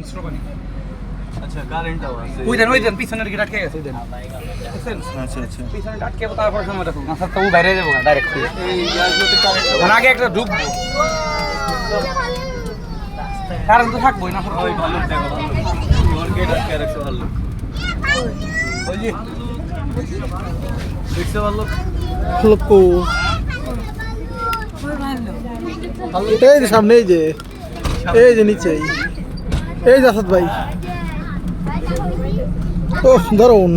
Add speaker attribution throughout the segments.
Speaker 1: মিশ্র পানি।
Speaker 2: আচ্ছা কারেন্টটাও আছে
Speaker 1: ওই দেন পিছনের গিট আটকে গেছে ওই দেন দেখছেন
Speaker 2: আচ্ছা আচ্ছা
Speaker 1: পিছনে আটকে তারপর সময় দেখো মাথার তো বাইরে যাবো না ডাইরেক্ট
Speaker 2: এই গ্যাসগুলোতে কারেন্ট
Speaker 1: আগে একটা ঢুকবো কারণ তো থাকবোই না
Speaker 2: ওই ভালো দেখো ওর গেট আটকে রাখছে ভালো ওই যে দেখতে ভালো
Speaker 3: লক্কো এই যে সামনে এই যে নিচে এই যে আসাদ ভাই ও দারুন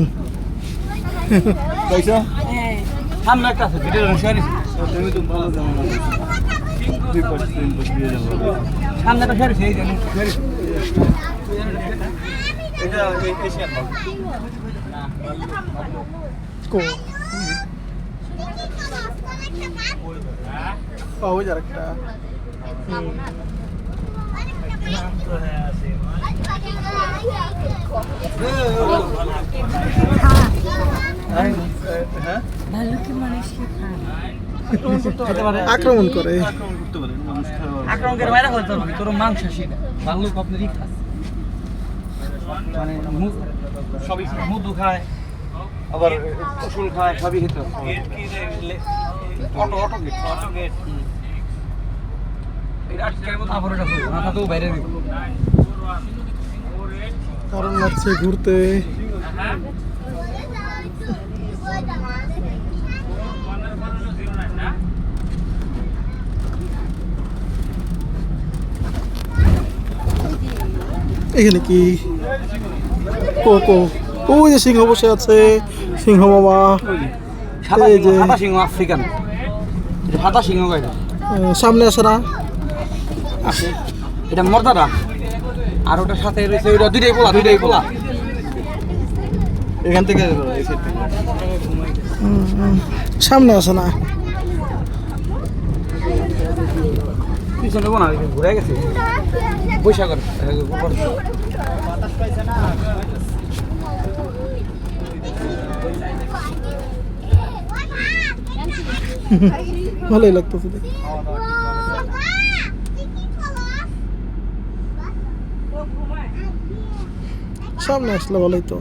Speaker 2: পয়সা
Speaker 1: সামনে একটা আছে ভিডিও শেয়ার
Speaker 2: তুমি তো ভালো জানো না দুই পাশে তিন পাশে দিয়ে যাবো
Speaker 1: সামনে একটা শেয়ার এই জানি
Speaker 2: এটা এশিয়ান ভালো
Speaker 3: কো ওই যার একটা
Speaker 2: হ্যাঁ
Speaker 4: ভালুকি মানুষকে খায়
Speaker 3: আক্রমণ করে
Speaker 2: আক্রমণ করতে পারে মানুষ খাওয়ার
Speaker 1: আক্রমণ করে বাইরে হতো না তোর মাংস শিখা ভালো আপনারই খাস মানে সবই মধু খায় আবার ফসল খায় সবই খেতে অটো গেট এটা আটকে রাখবো তারপর এটা করবো মাথা তো বাইরে দিব
Speaker 3: কারণ লাগছে ঘুরতে এখানে কি ওই যে সিংহ বসে আছে সিংহ মামা এই যে
Speaker 1: সাদা সিংহ আফ্রিকান এটা সাদা সিংহ এটা
Speaker 3: সামনে আসে না
Speaker 1: এটা মর্দারা আর ওটার সাথে রয়েছে ওইটা দুইটাই পোলা
Speaker 2: এখান থেকে এই সাইড থেকে
Speaker 3: সামনে আসে না
Speaker 1: পিছনে কোনা ঘুরে গেছে বৈশাখ
Speaker 3: ভালোই লাগতেছে দেখি সামনে আসলে ভালোই তো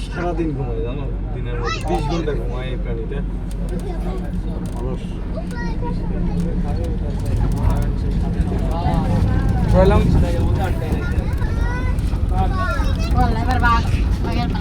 Speaker 2: সারাদিন ঘুমায় জানো দিনের মধ্যে 30 ঘন্টা ঘুমায় এই প্রাণীটা অলস
Speaker 1: রইলাম
Speaker 4: Hola, es verdad.